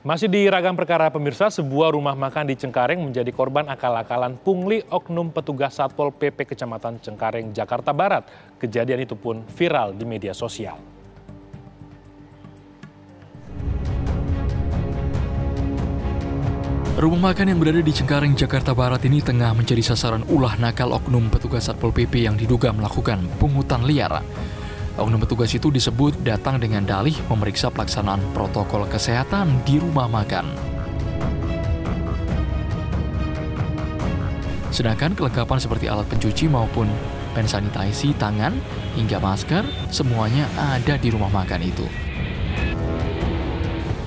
Masih di ragam perkara pemirsa, sebuah rumah makan di Cengkareng menjadi korban akal-akalan pungli oknum petugas Satpol PP Kecamatan Cengkareng, Jakarta Barat. Kejadian itu pun viral di media sosial. Rumah makan yang berada di Cengkareng, Jakarta Barat ini tengah menjadi sasaran ulah nakal oknum petugas Satpol PP yang diduga melakukan pungutan liar. Oknum petugas itu disebut datang dengan dalih memeriksa pelaksanaan protokol kesehatan di rumah makan. Sedangkan kelengkapan seperti alat pencuci maupun hand sanitasi tangan hingga masker semuanya ada di rumah makan itu.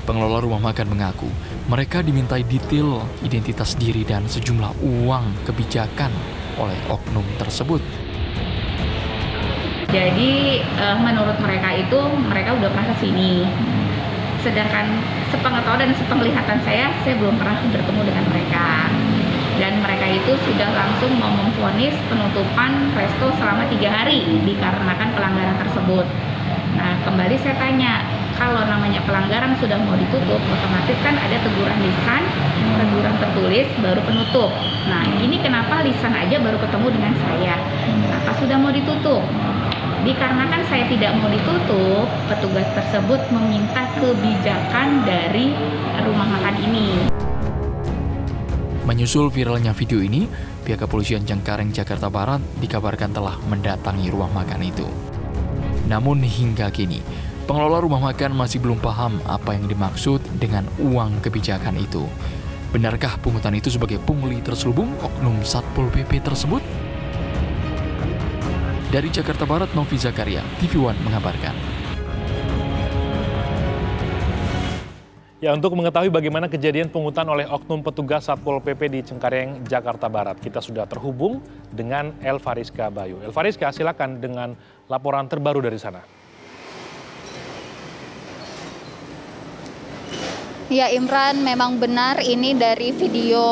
Pengelola rumah makan mengaku mereka dimintai detail identitas diri dan sejumlah uang kebijakan oleh oknum tersebut. Jadi menurut mereka itu mereka udah pernah kesini. Sedangkan sepengetahuan dan sepenglihatan saya belum pernah bertemu dengan mereka. Dan mereka itu sudah langsung mau memvonis penutupan resto selama 3 hari dikarenakan pelanggaran tersebut. Nah, kembali saya tanya, kalau namanya pelanggaran sudah mau ditutup, otomatis kan ada teguran lisan, teguran tertulis, baru penutup. Nah, ini kenapa lisan aja baru ketemu dengan saya? Kenapa sudah mau ditutup? Dikarenakan saya tidak mau ditutup, petugas tersebut meminta kebijakan dari rumah makan ini. Menyusul viralnya video ini, pihak kepolisian Cengkareng, Jakarta Barat dikabarkan telah mendatangi rumah makan itu. Namun hingga kini, pengelola rumah makan masih belum paham apa yang dimaksud dengan uang kebijakan itu. Benarkah pungutan itu sebagai pungli terselubung oknum Satpol PP tersebut? Dari Jakarta Barat, Novi Zakaria, TV One mengabarkan. Ya, untuk mengetahui bagaimana kejadian pungutan oleh oknum petugas Satpol PP di Cengkareng, Jakarta Barat, kita sudah terhubung dengan Elvariska Bayu. Elvariska, silakan dengan laporan terbaru dari sana. Ya, Imran, memang benar ini dari video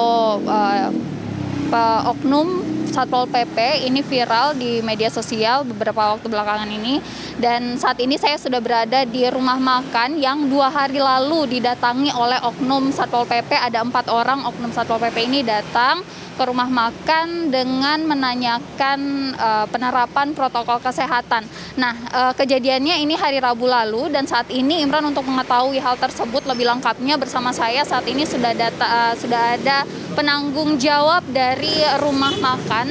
oknum Satpol PP ini viral di media sosial beberapa waktu belakangan ini. Dan saat ini saya sudah berada di rumah makan yang 2 hari lalu didatangi oleh oknum Satpol PP. Ada 4 orang oknum Satpol PP ini datang ke rumah makan dengan menanyakan penerapan protokol kesehatan. Nah, kejadiannya ini hari Rabu lalu dan saat ini Imran untuk mengetahui hal tersebut lebih lengkapnya bersama saya saat ini sudah ada penanggung jawab dari rumah makan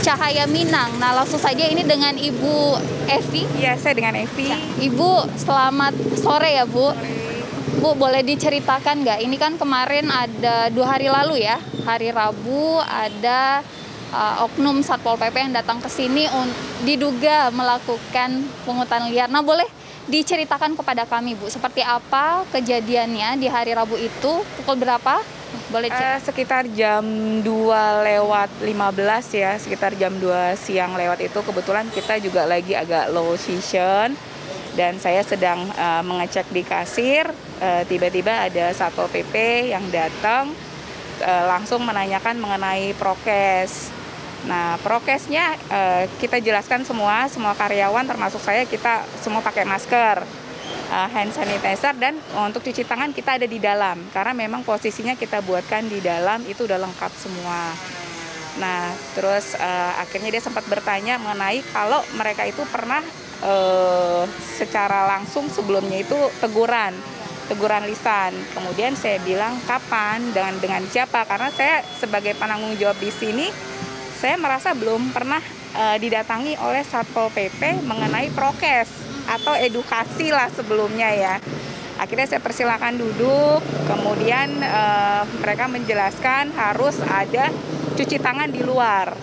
Cahaya Minang. Nah, langsung saja ini dengan Ibu Evi. Iya, saya dengan Evi. Ya, Ibu, selamat sore ya, Bu. Bu, boleh diceritakan nggak? Ini kan kemarin ada 2 hari lalu ya, hari Rabu ada oknum Satpol PP yang datang ke sini diduga melakukan pungutan liar. Nah, boleh diceritakan kepada kami, Bu, seperti apa kejadiannya di hari Rabu itu, pukul berapa? Boleh sekitar jam 2:15 ya, sekitar jam 2 siang lewat itu kebetulan kita juga lagi agak low season dan saya sedang mengecek di kasir, tiba-tiba ada Satpol PP yang datang langsung menanyakan mengenai prokes. Nah, prokesnya kita jelaskan semua karyawan termasuk saya, kita semua pakai masker, hand sanitizer, dan untuk cuci tangan kita ada di dalam karena memang posisinya kita buatkan di dalam itu udah lengkap semua. Nah, terus akhirnya dia sempat bertanya mengenai kalau mereka itu pernah secara langsung sebelumnya itu teguran lisan. Kemudian saya bilang kapan, dengan siapa, karena saya sebagai penanggung jawab di sini saya merasa belum pernah didatangi oleh Satpol PP mengenai prokes atau edukasi lah sebelumnya ya. Akhirnya saya persilakan duduk, kemudian mereka menjelaskan harus ada cuci tangan di luar.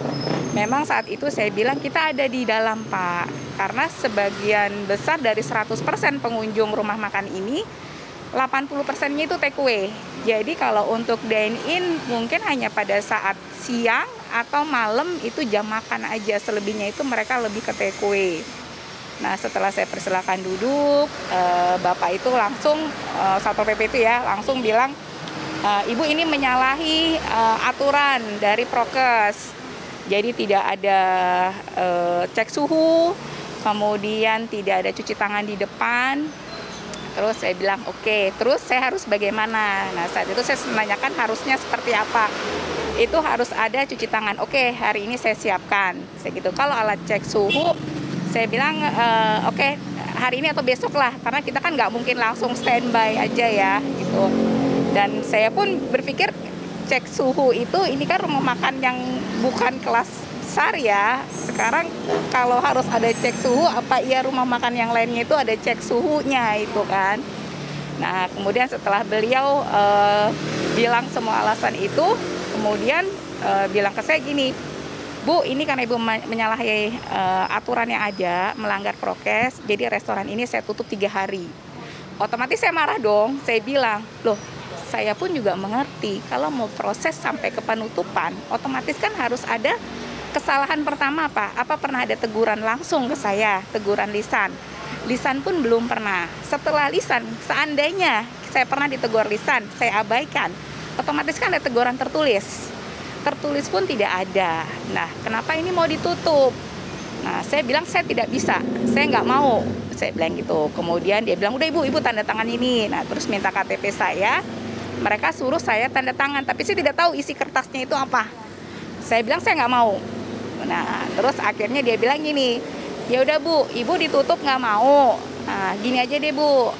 Memang saat itu saya bilang kita ada di dalam, Pak, karena sebagian besar dari 100% pengunjung rumah makan ini 80%-nya itu take away. Jadi kalau untuk dine in mungkin hanya pada saat siang atau malam itu jam makan aja, selebihnya itu mereka lebih ke take away. Nah, setelah saya persilakan duduk, Bapak itu langsung, Satpol PP itu ya, langsung bilang, Ibu ini menyalahi aturan dari prokes. Jadi tidak ada cek suhu, kemudian tidak ada cuci tangan di depan, Terus saya bilang oke, terus saya harus bagaimana? Nah saat itu saya menanyakan harusnya seperti apa. Itu harus ada cuci tangan. Oke, hari ini saya siapkan. Saya gitu. Kalau alat cek suhu, saya bilang oke, hari ini atau besok lah, karena kita kan nggak mungkin langsung standby aja ya gitu. Dan saya pun berpikir cek suhu itu ini kan rumah makan yang bukan kelas besar ya. Sekarang kalau harus ada cek suhu, apa iya rumah makan yang lainnya itu ada cek suhunya itu kan. Nah kemudian setelah beliau bilang semua alasan itu, kemudian bilang ke saya gini, Bu, ini karena Ibu menyalahi aturan yang ada, melanggar prokes, jadi restoran ini saya tutup 3 hari. Otomatis saya marah dong, saya bilang, loh saya pun juga mengerti kalau mau proses sampai ke penutupan, otomatis kan harus ada kesalahan pertama apa? Apa pernah ada teguran langsung ke saya, teguran lisan? Lisan pun belum pernah. Setelah lisan, seandainya saya pernah ditegur lisan, saya abaikan, otomatis kan ada teguran tertulis. Tertulis pun tidak ada. Nah, kenapa ini mau ditutup? Nah, saya bilang saya tidak bisa, saya nggak mau. Saya bilang gitu. Kemudian dia bilang, udah ibu tanda tangan ini. Nah, terus minta KTP saya. Mereka suruh saya tanda tangan, tapi saya tidak tahu isi kertasnya itu apa. Saya bilang saya nggak mau. Nah, terus akhirnya dia bilang gini, ya udah Bu, Ibu ditutup nggak mau. Nah, gini aja deh Bu,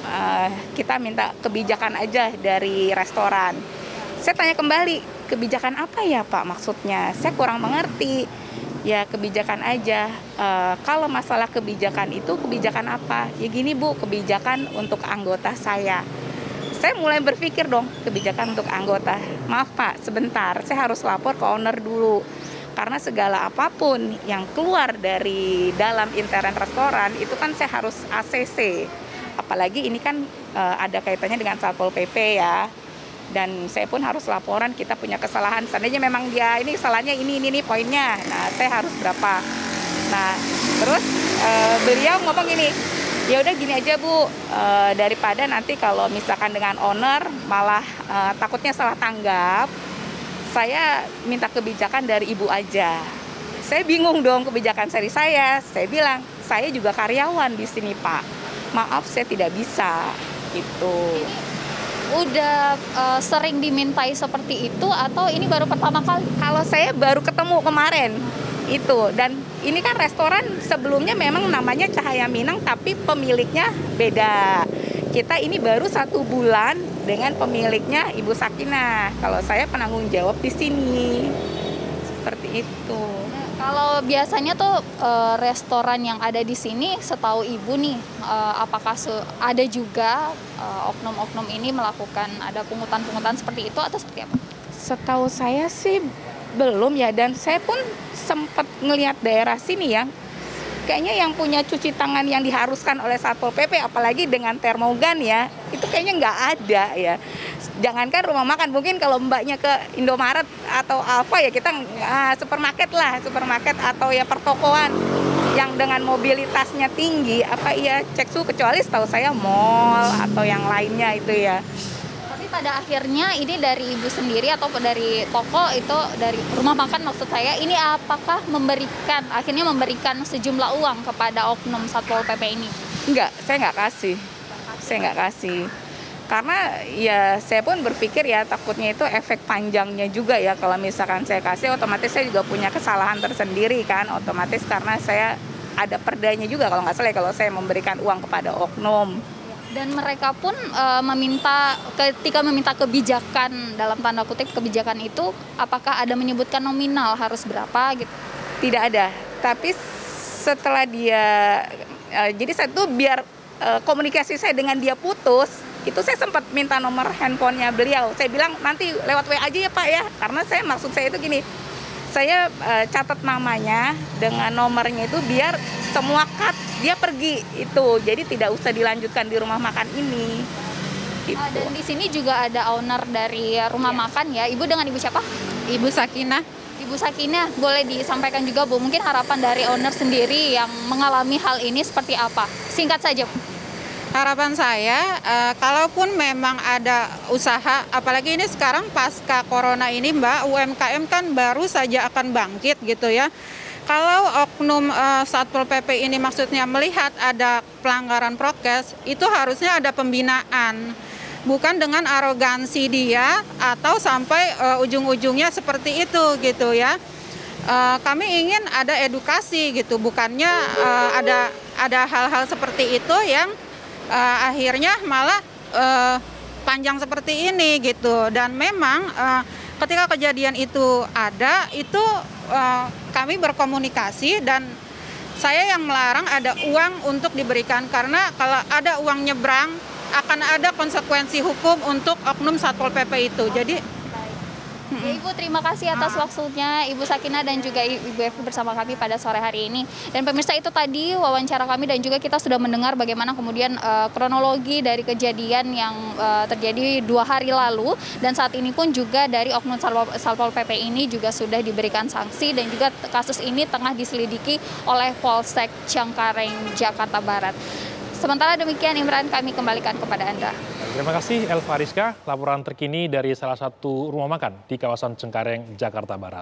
kita minta kebijakan aja dari restoran. Saya tanya kembali, kebijakan apa ya Pak maksudnya? Saya kurang mengerti. Ya kebijakan aja. Kalau masalah kebijakan itu kebijakan apa? Ya gini Bu, kebijakan untuk anggota saya. Saya mulai berpikir dong, kebijakan untuk anggota. Maaf Pak, sebentar, saya harus lapor ke owner dulu. Karena segala apapun yang keluar dari dalam intern restoran itu kan saya harus ACC. Apalagi ini kan ada kaitannya dengan Satpol PP ya. Dan saya pun harus laporan kita punya kesalahan. Seandainya memang dia ini kesalahannya ini poinnya. Nah, saya harus berapa. Nah, terus beliau ngomong gini, ya udah gini aja Bu, daripada nanti kalau misalkan dengan owner malah takutnya salah tanggap. Saya minta kebijakan dari Ibu aja. Saya bingung dong kebijakan dari saya. Saya bilang, saya juga karyawan di sini Pak. Maaf saya tidak bisa gitu. Udah sering dimintai seperti itu atau ini baru pertama kali? Kalau saya baru ketemu kemarin itu, dan ini kan restoran sebelumnya memang namanya Cahaya Minang tapi pemiliknya beda. Kita ini baru 1 bulan dengan pemiliknya Ibu Sakinah. Kalau saya penanggung jawab di sini. Seperti itu. Nah, kalau biasanya tuh restoran yang ada di sini, setahu Ibu nih, apakah ada juga oknum-oknum ini melakukan ada pungutan-pungutan seperti itu atau seperti apa? Setahu saya sih belum ya, dan saya pun sempat ngelihat daerah sini ya. Kayaknya yang punya cuci tangan yang diharuskan oleh Satpol PP, apalagi dengan termogan ya, itu kayaknya nggak ada ya. Jangankan rumah makan, mungkin kalau mbaknya ke Indomaret atau Alfa ya kita supermarket atau ya pertokoan yang dengan mobilitasnya tinggi, apa iya cek suhu, kecuali setahu saya mall atau yang lainnya itu ya. Pada akhirnya ini dari Ibu sendiri atau dari toko itu, dari rumah makan maksud saya, ini apakah akhirnya memberikan sejumlah uang kepada oknum Satpol PP ini? Enggak, saya nggak kasih. Karena ya saya pun berpikir ya takutnya itu efek panjangnya juga ya, kalau misalkan saya kasih otomatis saya juga punya kesalahan tersendiri kan, otomatis karena saya ada perdanya juga kalau nggak salah ya, kalau saya memberikan uang kepada oknum. Dan mereka pun ketika meminta kebijakan, dalam tanda kutip kebijakan itu, apakah ada menyebutkan nominal harus berapa gitu? Tidak ada, tapi setelah dia, jadi saya tuh biar komunikasi saya dengan dia putus, itu saya sempat minta nomor handphonenya beliau. Saya bilang nanti lewat WA aja ya Pak ya, karena maksud saya itu gini, saya catat namanya dengan nomornya itu biar semua cut dia pergi itu, jadi tidak usah dilanjutkan di rumah makan ini. Gitu. Dan di sini juga ada owner dari rumah makan ya. Ibu dengan Ibu siapa? Ibu Sakinah. Ibu Sakinah, boleh disampaikan juga Bu, mungkin harapan dari owner sendiri yang mengalami hal ini seperti apa? Singkat saja. Harapan saya, kalaupun memang ada usaha, apalagi ini sekarang pasca corona ini Mbak, UMKM kan baru saja akan bangkit gitu ya. Kalau oknum Satpol PP ini maksudnya melihat ada pelanggaran prokes, itu harusnya ada pembinaan. Bukan dengan arogansi dia atau sampai ujung-ujungnya seperti itu gitu ya. Kami ingin ada edukasi gitu, bukannya ada hal-hal seperti itu yang akhirnya malah panjang seperti ini gitu. Dan memang ketika kejadian itu ada, itu kami berkomunikasi dan saya yang melarang ada uang untuk diberikan, karena kalau ada uang nyebrang akan ada konsekuensi hukum untuk oknum Satpol PP itu. Jadi Ya, Ibu, terima kasih atas waktunya Ibu Sakinah dan juga Ibu Evi bersama kami pada sore hari ini. Dan pemirsa, itu tadi wawancara kami dan juga kita sudah mendengar bagaimana kemudian kronologi dari kejadian yang terjadi 2 hari lalu. Dan saat ini pun juga dari oknum Satpol PP ini juga sudah diberikan sanksi dan juga kasus ini tengah diselidiki oleh Polsek Cengkareng, Jakarta Barat. Sementara demikian, Imran, kami kembalikan kepada Anda. Terima kasih Elva Rizka, laporan terkini dari salah satu rumah makan di kawasan Cengkareng, Jakarta Barat.